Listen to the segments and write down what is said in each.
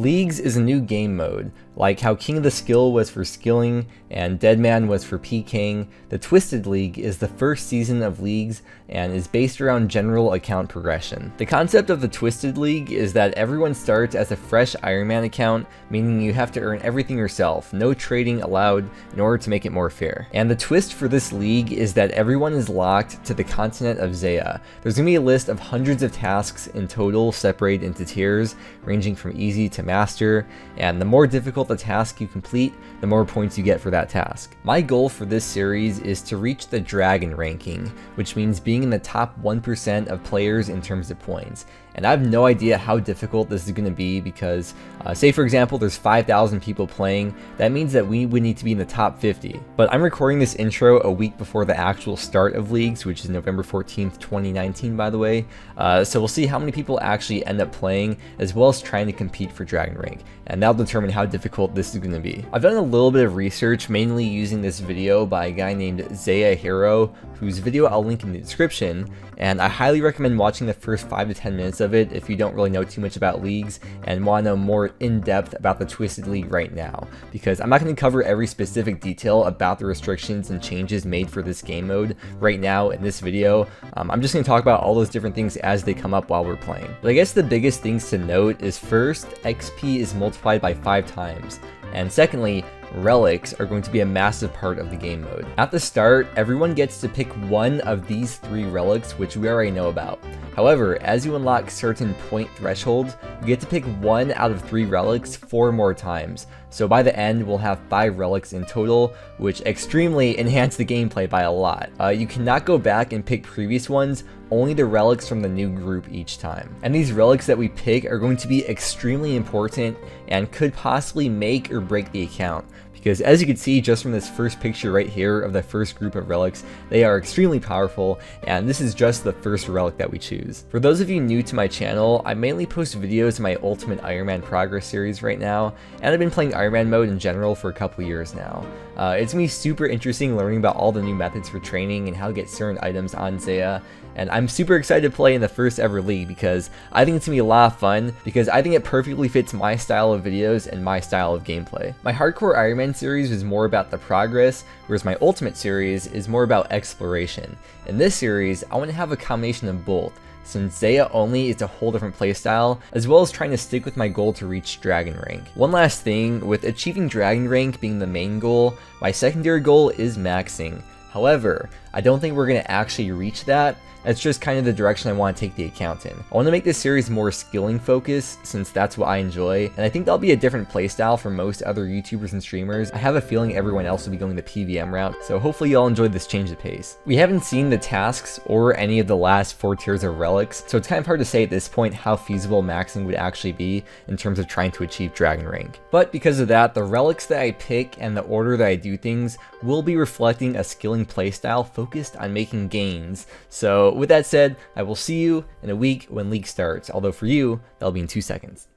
Leagues is a new game mode. Like how King of the Skill was for skilling and Deadman was for PKing, the Twisted League is the first season of Leagues and is based around general account progression. The concept of the Twisted League is that everyone starts as a fresh Ironman account, meaning you have to earn everything yourself, no trading allowed in order to make it more fair. And the twist for this league is that everyone is locked to the continent of Zeah. There's going to be a list of hundreds of tasks in total separated into tiers, ranging from easy to master, and the more difficult the task you complete, the more points you get for that task. My goal for this series is to reach the Dragon ranking, which means being in the top 1% of players in terms of points. And I have no idea how difficult this is going to be because, say for example, there's 5,000 people playing. That means that we would need to be in the top 50. But I'm recording this intro a week before the actual start of Leagues, which is November 14th, 2019, by the way. So we'll see how many people actually end up playing, as well as trying to compete for Dragon rank. And that'll determine how difficult this is going to be. I've done a little bit of research, mainly using this video by a guy named Zeah Hero, whose video I'll link in the description. And I highly recommend watching the first 5 to 10 minutes of it if you don't really know too much about Leagues and want to know more in depth about the Twisted League right now, because I'm not going to cover every specific detail about the restrictions and changes made for this game mode right now in this video. I'm just going to talk about all those different things as they come up while we're playing. But I guess the biggest things to note is first, XP is multiplied by 5 times, and secondly, relics are going to be a massive part of the game mode. At the start, everyone gets to pick one of these 3 relics, which we already know about. However, as you unlock certain point thresholds, you get to pick 1 out of 3 relics 4 more times. So by the end, we'll have 5 relics in total, which extremely enhance the gameplay by a lot. You cannot go back and pick previous ones, only the relics from the new group each time. And these relics that we pick are going to be extremely important and could possibly make or break the account. Because as you can see just from this first picture right here of the first group of relics, they are extremely powerful, and this is just the first relic that we choose. For those of you new to my channel, I mainly post videos in my Ultimate Ironman Progress series right now, and I've been playing Ironman mode in general for a couple years now. It's gonna be super interesting learning about all the new methods for training and how to get certain items on Zeah, and I'm super excited to play in the first ever league because I think it's gonna be a lot of fun, because I think it perfectly fits my style of videos and my style of gameplay. My Hardcore Ironman series was more about the progress, whereas my Ultimate series is more about exploration. In this series, I want to have a combination of both, since Zeah only is a whole different playstyle, as well as trying to stick with my goal to reach Dragon rank. One last thing, with achieving Dragon rank being the main goal, my secondary goal is maxing. However, I don't think we're going to actually reach that. That's just kind of the direction I want to take the account in. I want to make this series more skilling focused, since that's what I enjoy, and I think that'll be a different playstyle for most other YouTubers and streamers. I have a feeling everyone else will be going the PVM route, so hopefully y'all enjoyed this change of pace. We haven't seen the tasks or any of the last 4 tiers of relics, so it's kind of hard to say at this point how feasible maxing would actually be in terms of trying to achieve Dragon rank. But because of that, the relics that I pick and the order that I do things will be reflecting a skilling playstyle focused on making gains. So with that said, I will see you in a week when League starts, although for you, that'll be in 2 seconds.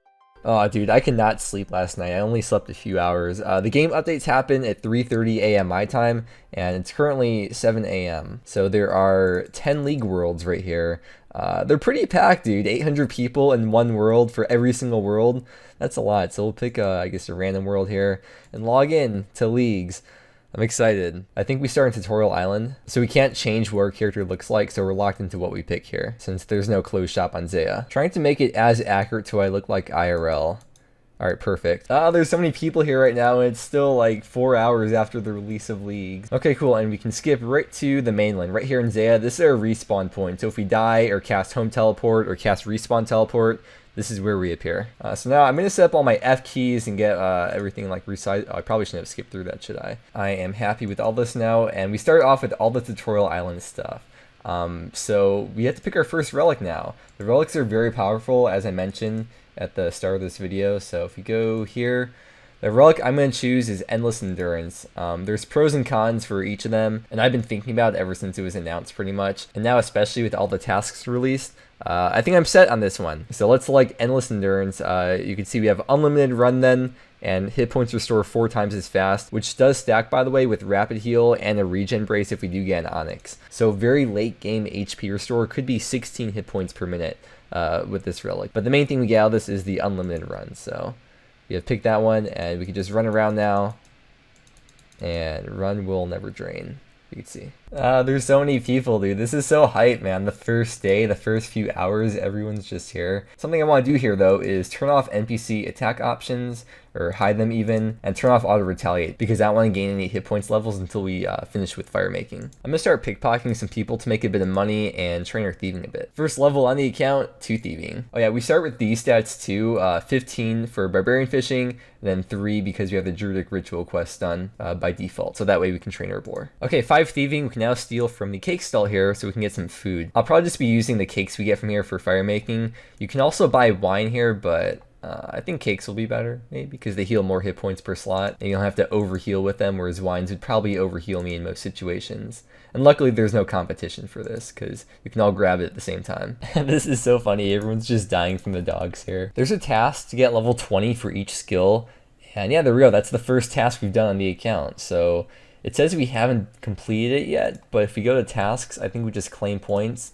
Oh dude, I could not sleep last night. I only slept a few hours. The game updates happen at 3:30 a.m. my time, and it's currently 7 a.m. So there are 10 League worlds right here. They're pretty packed, dude. 800 people in one world for every single world. That's a lot. So we'll pick, I guess, a random world here and log in to Leagues. I'm excited. I think we start in Tutorial Island, so we can't change what our character looks like, so we're locked into what we pick here, since there's no closed shop on Zeah. Trying to make it as accurate to what I look like IRL. Alright, perfect. There's so many people here right now, and it's still like 4 hours after the release of League. Okay, cool, and we can skip right to the mainland. Right here in Zeah, this is our respawn point, so if we die, or cast home teleport, or cast respawn teleport, this is where we appear. So now I'm going to set up all my F keys and get everything like resized. Oh, I probably shouldn't have skipped through that, should I? I am happy with all this now, and we start off with all the Tutorial Island stuff. So we have to pick our first relic now. The relics are very powerful, as I mentioned at the start of this video. So if we go here, the relic I'm going to choose is Endless Endurance. There's pros and cons for each of them, and I've been thinking about it ever since it was announced pretty much. And now especially with all the tasks released, I think I'm set on this one. So let's select Endless Endurance. You can see we have unlimited run then, and hit points restore 4 times as fast, which does stack, by the way, with rapid heal and a regen brace if we do get an Onyx. So very late game HP restore could be 16 hit points per minute with this relic. But the main thing we get out of this is the unlimited run. So We have picked that one, and we can just run around now. And run will never drain. You can see. There's so many people, dude. This is so hype, man. The first day, the first few hours, everyone's just here. Something I want to do here, though, is turn off NPC attack options, or hide them even, and turn off auto retaliate, because I don't want to gain any hit points levels until we finish with fire making. I'm gonna start pickpocketing some people to make a bit of money and train our thieving a bit. First level on the account, 2 thieving. Oh yeah, we start with these stats too, 15 for barbarian fishing, and then 3 because we have the druidic ritual quest done by default, so that way we can train our boar. Okay, 5 thieving. We can now steal from the cake stall here so we can get some food. I'll probably just be using the cakes we get from here for fire making. You can also buy wine here, but I think cakes will be better, maybe, because they heal more hit points per slot, and you don't have to overheal with them, whereas wines would probably overheal me in most situations. And luckily there's no competition for this, because you can all grab it at the same time. This is so funny, everyone's just dying from the dogs here. There's a task to get level 20 for each skill, and yeah, there we go, that's the first task we've done on the account. So it says we haven't completed it yet, but if we go to tasks, I think we just claim points.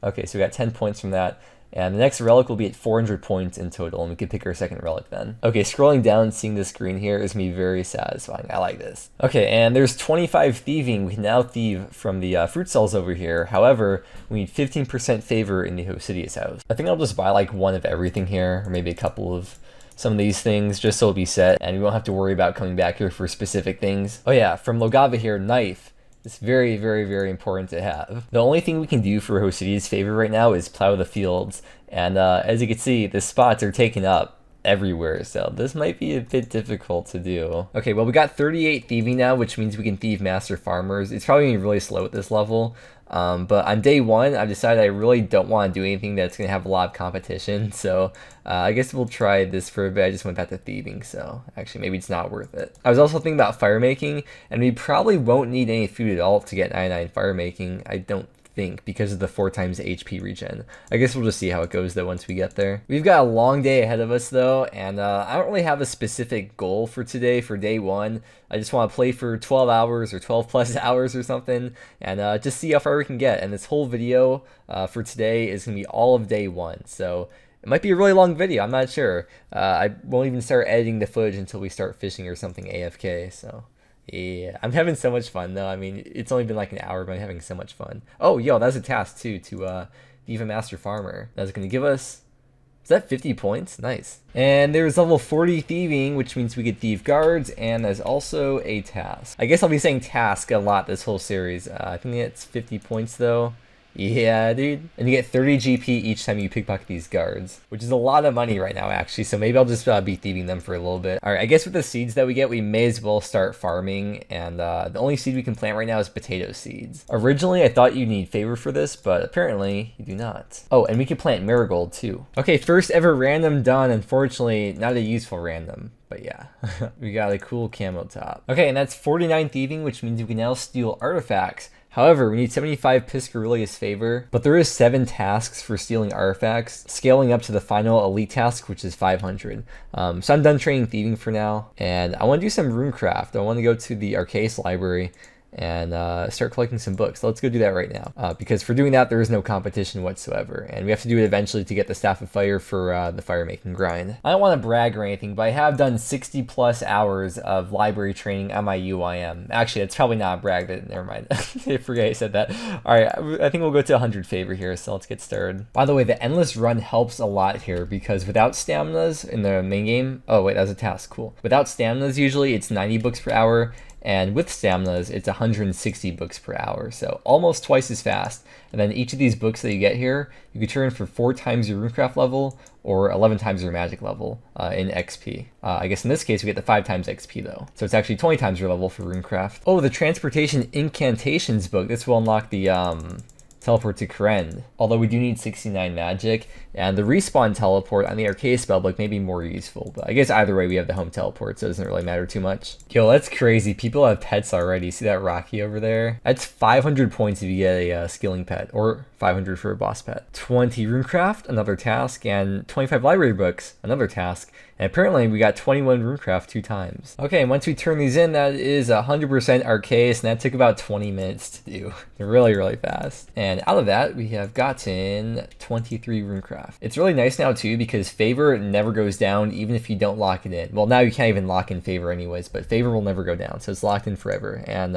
Okay, so we got 10 points from that. And the next relic will be at 400 points in total, and we can pick our second relic then. Okay, scrolling down and seeing this screen here is going to be very satisfying. I like this. Okay, and there's 25 thieving. We can now thieve from the fruit cells over here. However, we need 15% favor in the Hosidius house. I think I'll just buy like one of everything here, or maybe a couple of some of these things, just so it'll be set, and we won't have to worry about coming back here for specific things. Oh yeah, from Logava here, knife. It's very, very, very important to have. The only thing we can do for Hosidius' favor right now is plow the fields. And as you can see, the spots are taken up everywhere, so this might be a bit difficult to do. Okay, well we got 38 thieving now, which means we can thieve master farmers. It's probably gonna be really slow at this level. But on day 1, I've decided I really don't want to do anything that's going to have a lot of competition, so I guess we'll try this for a bit. I just went back to thieving, so actually maybe it's not worth it. I was also thinking about fire making, and we probably won't need any food at all to get 99 fire making, I don't think, because of the 4 times HP regen. I guess we'll just see how it goes though once we get there. We've got a long day ahead of us though, and I don't really have a specific goal for today for day 1. I just want to play for 12 hours or 12 plus hours or something, and just see how far we can get. And this whole video for today is going to be all of day 1, so it might be a really long video, I'm not sure. I won't even start editing the footage until we start fishing or something AFK, so yeah, I'm having so much fun though. I mean, it's only been like an hour, but I'm having so much fun. Oh, yo, that's a task too, to thieve a master farmer. That's going to give us, is that 50 points? Nice. And there's level 40 thieving, which means we could thieve guards, and there's also a task. I guess I'll be saying task a lot this whole series. I think it's 50 points though. Yeah, dude. And you get 30 GP each time you pickpocket these guards, which is a lot of money right now, actually. So maybe I'll just be thieving them for a little bit. All right, I guess with the seeds that we get, we may as well start farming. And the only seed we can plant right now is potato seeds. Originally, I thought you need favor for this, but apparently you do not. Oh, and we can plant marigold too. Okay, first ever random done. Unfortunately, not a useful random. But yeah, we got a cool camo top. Okay, and that's 49 thieving, which means we can now steal artifacts. However, we need 75 Piscarilius favor, but there is 7 tasks for stealing artifacts, scaling up to the final elite task, which is 500. So I'm done training thieving for now, and I want to do some runecraft. I want to go to the Arceus library and start collecting some books. So let's go do that right now, because for doing that there is no competition whatsoever, and we have to do it eventually to get the Staff of Fire for the fire making grind. I don't want to brag or anything, but I have done 60 plus hours of library training on my UIM. Actually, that's probably not a brag, but never mind. I forget I said that. Alright, I think we'll go to 100 favor here, so let's get started. By the way, the endless run helps a lot here, because without staminas in the main game, oh wait, that was a task, cool. Without staminas usually it's 90 books per hour, and with staminas, it's 160 books per hour, so almost twice as fast. And then each of these books that you get here, you can turn for 4 times your runecraft level or 11 times your magic level in XP. I guess in this case, we get the 5 times XP though. So it's actually 20 times your level for runecraft. Oh, the Transportation Incantations book. This will unlock the teleport to Kourend, although we do need 69 magic, and the respawn teleport on the Arceus spellbook may be more useful, but I guess either way we have the home teleport, so it doesn't really matter too much. Yo, that's crazy. People have pets already. See that Rocky over there? That's 500 points if you get a skilling pet, or 500 for a boss pet. 20 runecraft, another task, and 25 library books, another task, And apparently we got 21 runecraft 2 times. Okay, and once we turn these in, that is 100% Arceus, and that took about 20 minutes to do. Really, really fast. And out of that, we have gotten 23 runecraft. It's really nice now too, because favor never goes down even if you don't lock it in. Well, now you can't even lock in favor anyways, but favor will never go down, so it's locked in forever. And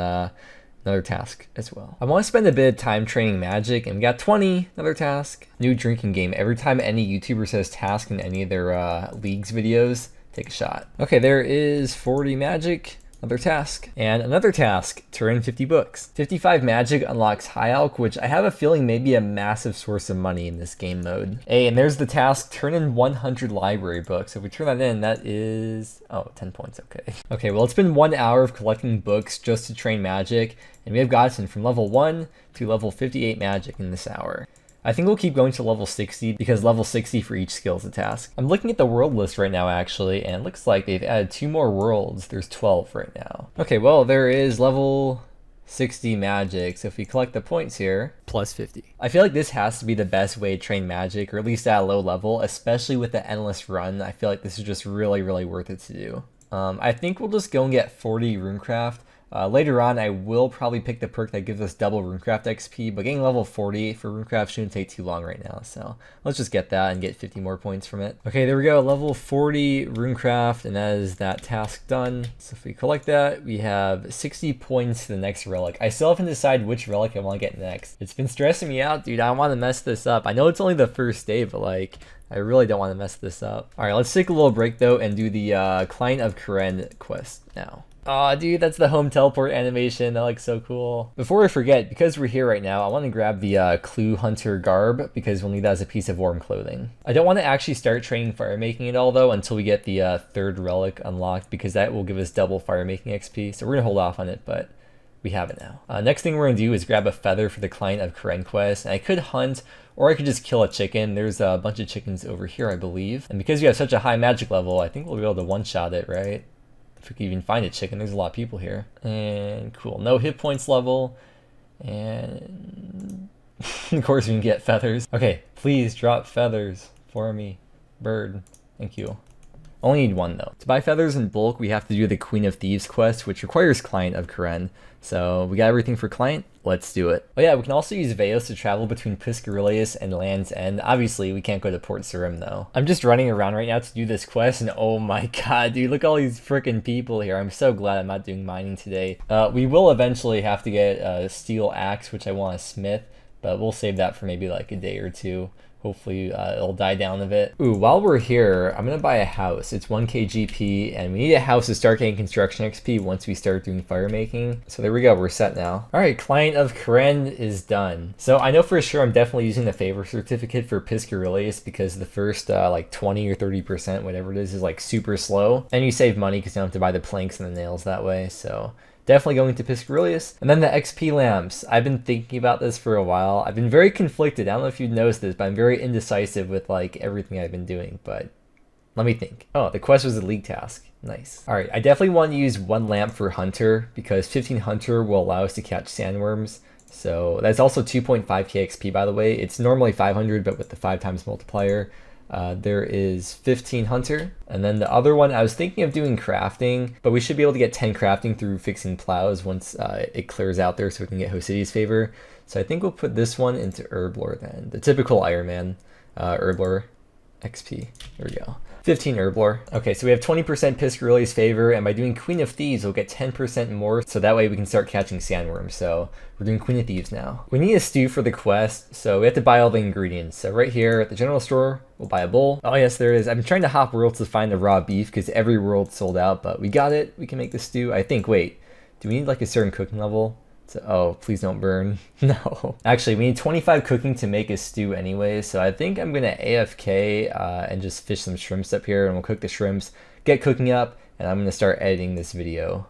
another task as well. I want to spend a bit of time training magic, and we got 20, another task. New drinking game. Every time any YouTuber says task in any of their leagues videos, take a shot. Okay, there is 40 magic, another task, and another task, turn 50 books. 55 magic unlocks High Alch, which I have a feeling may be a massive source of money in this game mode. Hey, and there's the task, turn in 100 library books. So if we turn that in, that is, oh, 10 points, okay. Okay, well, it's been 1 hour of collecting books just to train magic, and we have gotten from level 1 to level 58 magic in this hour. I think we'll keep going to level 60 because level 60 for each skill is a task. I'm looking at the world list right now actually, and it looks like they've added 2 more worlds. There's 12 right now. Okay, well, there is level 60 magic, so if we collect the points here, plus 50. I feel like this has to be the best way to train magic, or at least at a low level, especially with the endless run. I feel like this is just really, really worth it to do. I think we'll just go and get 40 runecraft. Later on, I will probably pick the perk that gives us double runecraft XP, but getting level 40 for runecraft shouldn't take too long right now, so let's just get that and get 50 more points from it. Okay, there we go, level 40 runecraft, and that is that task done. So if we collect that, we have 60 points to the next relic. I still haven't decided which relic I want to get next. It's been stressing me out, dude. I don't want to mess this up. I know it's only the first day, but like, I really don't want to mess this up. All right, let's take a little break though and do the Client of Kourend quest now. Aw, dude, that's the home teleport animation. That looks so cool. Before I forget, because we're here right now, I want to grab the Clue Hunter garb because we'll need that as a piece of warm clothing. I don't want to actually start training fire making at all though until we get the 3rd relic unlocked, because that will give us double fire making XP. So we're gonna hold off on it, but we have it now. Next thing we're gonna do is grab a feather for the Client of Kourend quest, and I could hunt, or I could just kill a chicken. There's a bunch of chickens over here, I believe. And because we have such a high magic level, I think we'll be able to one-shot it, right? If we can even find a chicken, there's a lot of people here. And cool, no hit points level. And of course we can get feathers. Okay, please drop feathers for me, bird. Thank you. Only need 1 though. To buy feathers in bulk, we have to do the Queen of Thieves quest, which requires Client of Kourend. So we got everything for Client, let's do it. Oh yeah, we can also use Veos to travel between Piscarilius and Land's End. Obviously, we can't go to Port Sarim though. I'm just running around right now to do this quest, and oh my god, dude, look at all these freaking people here. I'm so glad I'm not doing mining today. We will eventually have to get a steel axe, which I want to smith, but we'll save that for maybe like a day or 2. Hopefully it'll die down a bit. Ooh, while we're here, I'm gonna buy a house. It's 1k GP, and we need a house to start getting construction XP once we start doing fire making. So there we go, we're set now. All right, Client of Kourend is done. So I know for sure I'm definitely using the favor certificate for Piscarilius because the first like 20 or 30%, whatever it is like super slow. And you save money because you don't have to buy the planks and the nails that way, so definitely going to Piscarilius. And then the XP lamps. I've been thinking about this for a while. I've been very conflicted. I don't know if you've noticed this, but I'm very indecisive with like everything I've been doing, but let me think. Oh, the quest was a league task. Nice. All right, I definitely want to use 1 lamp for Hunter because 15 Hunter will allow us to catch sandworms. So that's also 2.5k XP, by the way. It's normally 500, but with the 5 times multiplier. There is 15 Hunter, and then the other one I was thinking of doing crafting, but we should be able to get 10 crafting through fixing plows once it clears out there so we can get Hosidi's favor. So I think we'll put this one into Herblore then, the typical Ironman Herblore XP. There we go. 15 Herblore. Okay, so we have 20% Piscarilius favor, and by doing Queen of Thieves, we'll get 10% more, so that way we can start catching sandworms. So we're doing Queen of Thieves now. We need a stew for the quest, so we have to buy all the ingredients. So right here at the general store, we'll buy a bowl. Oh yes, there is. I've been trying to hop worlds to find the raw beef because every world sold out, but we got it. We can make the stew. I think, wait, do we need like a certain cooking level? So, oh, please don't burn. No. Actually, we need 25 cooking to make a stew anyway, so I think I'm gonna AFK and just fish some shrimps up here, and we'll cook the shrimps, get cooking up, and I'm gonna start editing this video.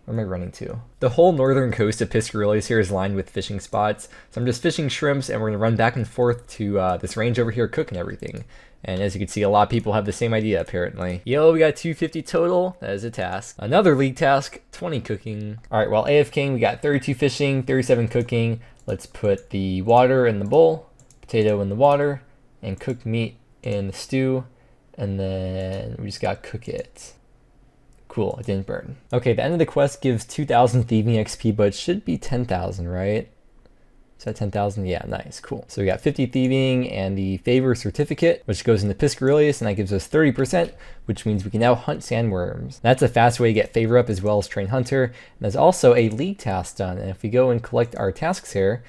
Where am I running to? The whole northern coast of Piscarilius here is lined with fishing spots, so I'm just fishing shrimps, and we're gonna run back and forth to this range over here cooking everything. And as you can see, a lot of people have the same idea, apparently. Yo, we got 250 total. That is a task. Another league task, 20 cooking. All right, while AFKing, we got 32 fishing, 37 cooking. Let's put the water in the bowl, potato in the water, and cooked meat in the stew. And then we just gotta cook it. Cool, it didn't burn. Okay, the end of the quest gives 2,000 thieving XP, but it should be 10,000, right? Is that 10,000? Yeah, nice, cool. So we got 50 thieving and the favor certificate, which goes into Piscarillius, and that gives us 30%, which means we can now hunt sandworms. That's a fast way to get favor up as well as train hunter. And there's also a league task done. And if we go and collect our tasks here,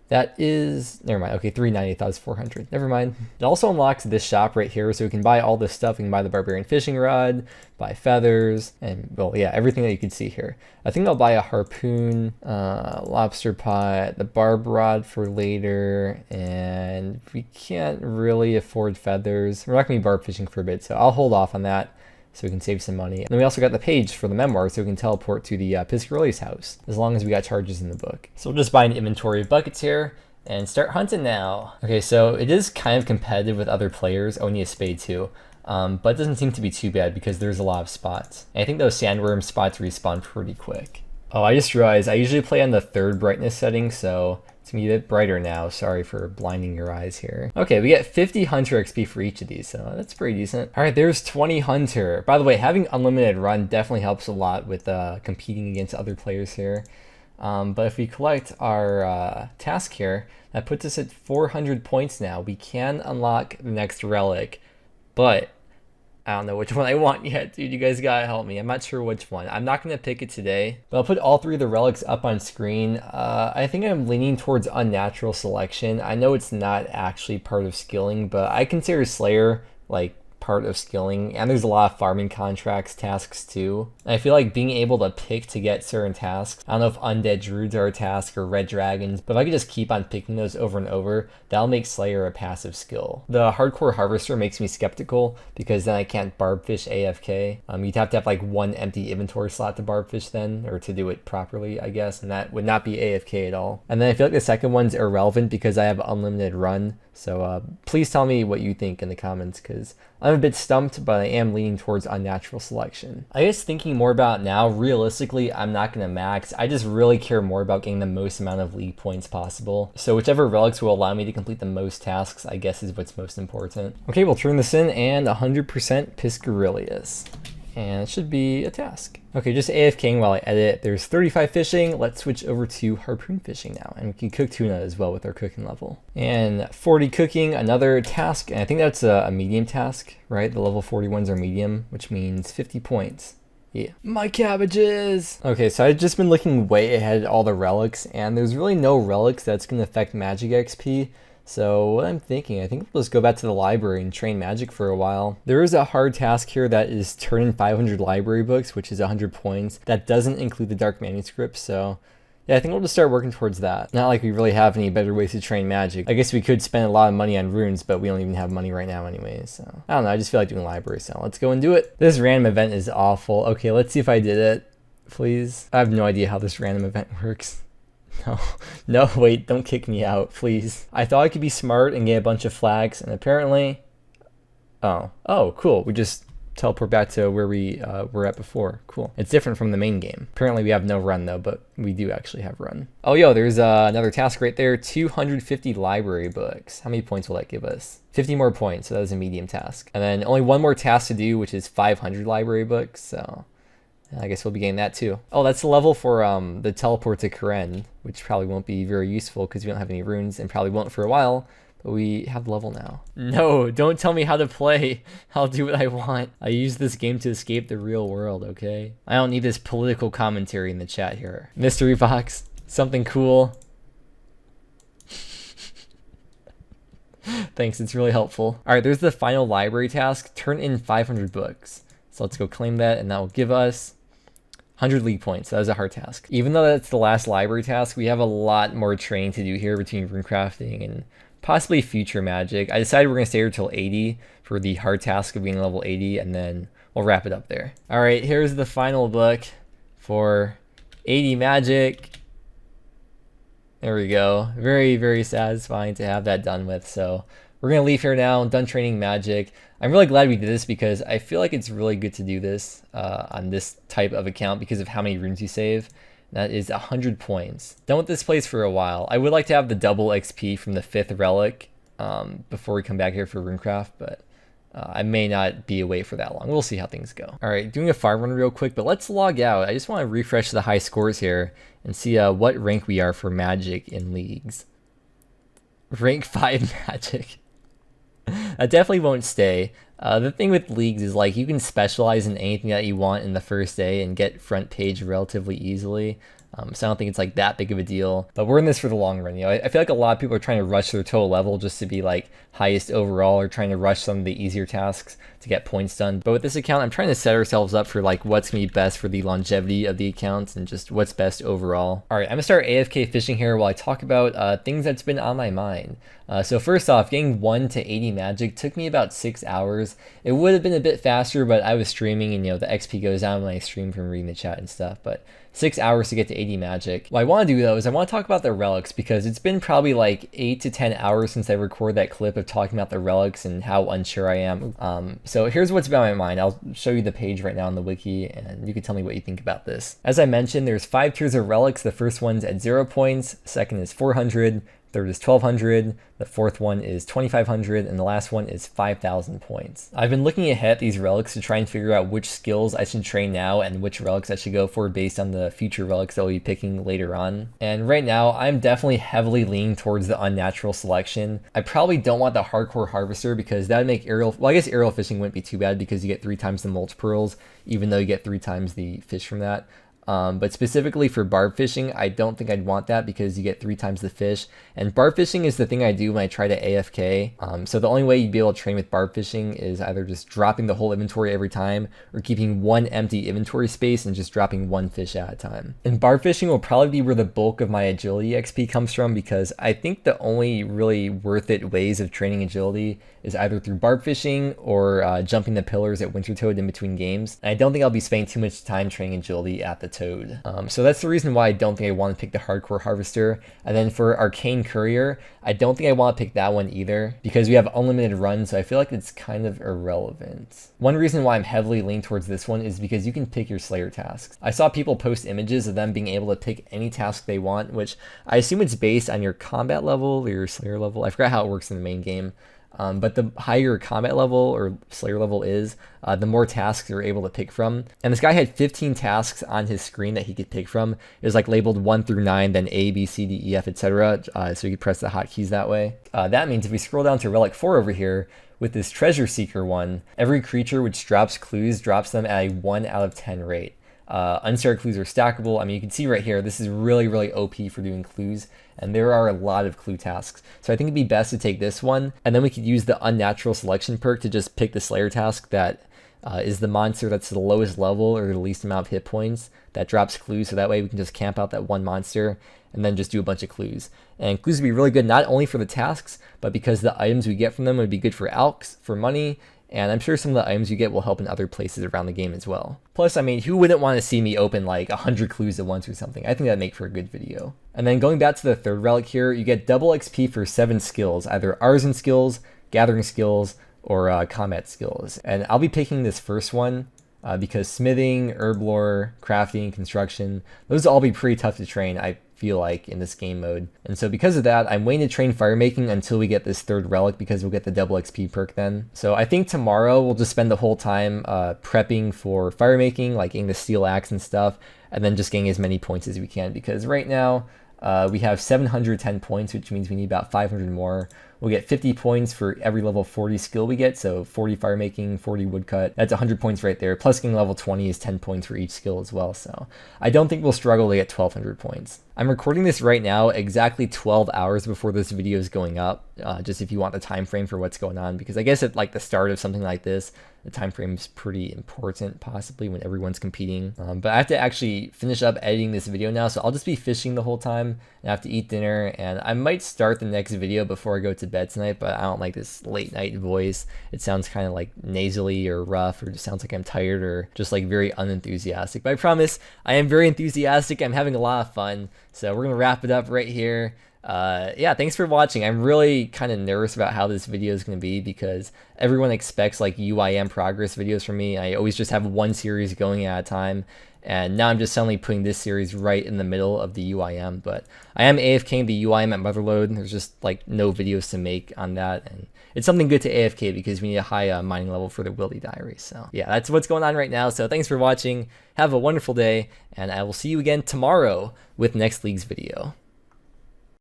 that is, never mind, okay, 390, I thought it was 400, never mind. It also unlocks this shop right here, so we can buy all this stuff. We can buy the barbarian fishing rod, buy feathers, and, well, yeah, everything that you can see here. I think I'll buy a harpoon, lobster pot, the barb rod for later, and we can't really afford feathers. We're not gonna be barb fishing for a bit, so I'll hold off on that, so we can save some money. And then we also got the page for the memoir, so we can teleport to the Piscarillius house, as long as we got charges in the book. So we'll just buy an inventory of buckets here, and start hunting now. Okay, so it is kind of competitive with other players. Oh, we need a spade too. But it doesn't seem to be too bad because there's a lot of spots. And I think those sandworm spots respawn pretty quick. Oh, I just realized I usually play on the 3rd brightness setting, so it's gonna be a bit brighter now. Sorry for blinding your eyes here. Okay, we get 50 hunter XP for each of these, so that's pretty decent. All right, there's 20 hunter. By the way, having unlimited run definitely helps a lot with competing against other players here. But if we collect our task here, that puts us at 400 points now. We can unlock the next relic, but I don't know which one I want yet, dude. You guys gotta help me. I'm not sure which one. I'm not gonna pick it today, but I'll put all 3 of the relics up on screen. I think I'm leaning towards unnatural selection. I know it's not actually part of skilling, but I consider Slayer like part of skilling, and there's a lot of farming contracts tasks too. And I feel like being able to pick to get certain tasks, I don't know if undead druids are a task or red dragons, but if I could just keep on picking those over and over, that'll make Slayer a passive skill. The hardcore harvester makes me skeptical because then I can't barbfish AFK. You'd have to have like 1 empty inventory slot to barbfish then, or to do it properly, I guess, and that would not be AFK at all. And then I feel like the second one's irrelevant because I have unlimited run. So please tell me what you think in the comments, because I'm a bit stumped, but I am leaning towards unnatural selection. I guess thinking more about it now, realistically, I'm not going to max. I just really care more about getting the most amount of league points possible. So whichever relics will allow me to complete the most tasks, I guess is what's most important. Okay, we'll turn this in, and 100% Piscarillius. And it should be a task. Okay, just AFKing while I edit. There's 35 fishing. Let's switch over to harpoon fishing now. And we can cook tuna as well with our cooking level. And 40 cooking, another task. And I think that's a medium task, right? The level 41s are medium, which means 50 points. Yeah. My cabbages! Okay, so I've just been looking way ahead at all the relics, and there's really no relics that's going to affect magic XP. So what I'm thinking, I think we'll just go back to the library and train magic for a while. There is a hard task here that is turn in 500 library books, which is 100 points. That doesn't include the dark manuscript, so yeah, I think we'll just start working towards that. Not like we really have any better ways to train magic. I guess we could spend a lot of money on runes, but we don't even have money right now anyways, so I don't know, I just feel like doing library, so let's go and do it. This random event is awful. Okay, let's see if I did it, please. I have no idea how this random event works. No, wait, don't kick me out, please. I thought I could be smart and get a bunch of flags, and apparently, oh, cool. We just teleport back to where we were at before. Cool. It's different from the main game. Apparently we have no run though, but we do actually have run. Oh, yo, there's another task right there. 250 library books. How many points will that give us? 50 more points, so that was a medium task. And then only one more task to do, which is 500 library books, so I guess we'll be getting that too. Oh, that's the level for the teleport to Kourend, which probably won't be very useful because we don't have any runes and probably won't for a while, but we have the level now. No, don't tell me how to play. I'll do what I want. I use this game to escape the real world, okay? I don't need this political commentary in the chat here. Mystery box, something cool. Thanks, it's really helpful. All right, there's the final library task. Turn in 500 books. So let's go claim that, and that will give us 100 league points. That was a hard task. Even though that's the last library task, we have a lot more training to do here between runecrafting and possibly future magic. I decided we're going to stay here till 80 for the hard task of being level 80, and then we'll wrap it up there. All right, here's the final book for 80 magic. There we go. Very, very satisfying to have that done with. So we're going to leave here now. I'm done training magic. I'm really glad we did this because I feel like it's really good to do this on this type of account because of how many runes you save. That is 100 points. Done with this place for a while. I would like to have the double XP from the 5th relic before we come back here for runecraft, but I may not be away for that long. We'll see how things go. All right, doing a farm run real quick, but let's log out. I just want to refresh the high scores here and see what rank we are for Magic in leagues. Rank 5 Magic. That definitely won't stay. The thing with leagues is like you can specialize in anything that you want in the first day and get front page relatively easily. So I don't think it's like that big of a deal, but we're in this for the long run. You know, I feel like a lot of people are trying to rush their total level just to be like highest overall, or trying to rush some of the easier tasks to get points done. But with this account, I'm trying to set ourselves up for like what's gonna be best for the longevity of the account and just what's best overall. All right, I'm gonna start AFK fishing here while I talk about things that's been on my mind. So first off, getting 1 to 80 magic took me about 6 hours. It would have been a bit faster, but I was streaming and, you know, the XP goes down when I stream from reading the chat and stuff, but 6 hours to get to 80 magic. What I want to do though is I want to talk about the relics, because it's been probably like 8 to 10 hours since I recorded that clip of talking about the relics and how unsure I am. So here's what's been on my mind. I'll show you the page right now on the wiki and you can tell me what you think about this. As I mentioned, there's 5 tiers of relics. The first one's at 0 points, second is 400, third is 1200, the fourth one is 2500, and the last one is 5000 points. I've been looking ahead at these relics to try and figure out which skills I should train now and which relics I should go for based on the future relics that I'll be picking later on. And right now, I'm definitely heavily leaning towards the unnatural selection. I probably don't want the hardcore harvester because that would make aerial, well, I guess aerial fishing wouldn't be too bad because you get 3 times the mulch pearls, even though you get 3 times the fish from that. But specifically for barb fishing, I don't think I'd want that because you get 3 times the fish. And barb fishing is the thing I do when I try to AFK. So the only way you'd be able to train with barb fishing is either just dropping the whole inventory every time or keeping 1 empty inventory space and just dropping 1 fish at a time. And barb fishing will probably be where the bulk of my agility XP comes from, because I think the only really worth it ways of training agility is either through barb fishing or jumping the pillars at Winter Toad in between games. And I don't think I'll be spending too much time training agility at the Toad. So that's the reason why I don't think I want to pick the hardcore harvester. And then for arcane courier, I don't think I want to pick that one either because we have unlimited runs, so I feel like it's kind of irrelevant. One reason why I'm heavily leaning towards this one is because you can pick your Slayer tasks. I saw people post images of them being able to pick any task they want, which I assume it's based on your combat level or your Slayer level. I forgot how it works in the main game. But the higher your combat level or Slayer level is, the more tasks you're able to pick from. And this guy had 15 tasks on his screen that he could pick from. It was like labeled 1 through 9, then A, B, C, D, E, F, etc. So you could press the hotkeys that way. That means if we scroll down to Relic 4 over here, with this Treasure Seeker one, every creature which drops clues drops them at a 1 out of 10 rate. Unstarred clues are stackable. I mean, you can see right here, this is really, really OP for doing clues, and there are a lot of clue tasks. So I think it'd be best to take this one, and then we could use the unnatural selection perk to just pick the Slayer task that is the monster that's the lowest level or the least amount of hit points that drops clues, so that way we can just camp out that one monster and then just do a bunch of clues. And clues would be really good not only for the tasks, but because the items we get from them would be good for alks, for money, and I'm sure some of the items you get will help in other places around the game as well. Plus, I mean, who wouldn't want to see me open like 100 clues at once or something? I think that'd make for a good video. And then going back to the third relic here, you get double XP for 7 skills, either artisan skills, gathering skills, or combat skills. And I'll be picking this first one because smithing, herb lore, crafting, construction, those will all be pretty tough to train, I feel like, in this game mode. And so because of that, I'm waiting to train fire making until we get this third relic because we'll get the double XP perk then. So I think tomorrow we'll just spend the whole time prepping for fire making, like getting the steel axe and stuff, and then just getting as many points as we can, because right now we have 710 points, which means we need about 500 more. We'll get 50 points for every level 40 skill we get, so 40 fire making, 40 woodcut. That's 100 points right there. Plus getting level 20 is 10 points for each skill as well, so I don't think we'll struggle to get 1200 points. I'm recording this right now exactly 12 hours before this video is going up, just if you want the time frame for what's going on, because I guess at like the start of something like this, the time frame is pretty important, possibly when everyone's competing. But I have to actually finish up editing this video now, so I'll just be fishing the whole time, and I have to eat dinner, and I might start the next video before I go to bed tonight, but I don't like this late night voice. It sounds kind of like nasally or rough, or just sounds like I'm tired or just like very unenthusiastic. But I promise I am very enthusiastic. I'm having a lot of fun. So we're gonna wrap it up right here. Yeah, thanks for watching. I'm really kind of nervous about how this video is going to be because everyone expects like UIM progress videos from me. I always just have one series going at a time, and now I'm just suddenly putting this series right in the middle of the UIM. But I am AFKing the UIM at Motherload. There's just like no videos to make on that, and it's something good to AFK because we need a high mining level for the Wildy Diary. So yeah, that's what's going on right now. So thanks for watching. Have a wonderful day, and I will see you again tomorrow with next league's video.